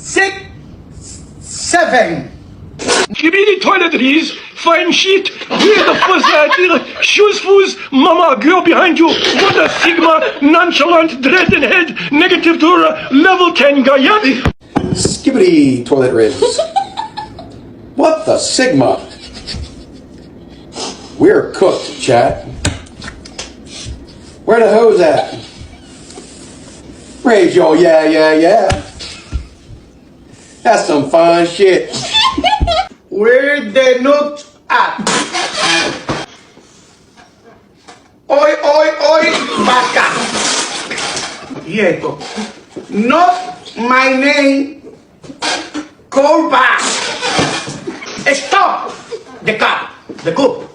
6, 7. Skibidi toiletries, fine shit, weird fuzz, shoes fools, mama, girl behind you, what a sigma, nonchalant, dread and head, negative to level 10 Gayati. Skibbity toilet ribs. What the Sigma? We're cooked, chat. Where the hose at? Raise your yeah. That's some fine shit. Where the nuts at? Oi, vaca. Quieto. Not my name. Call back. Stop the cup. The cup.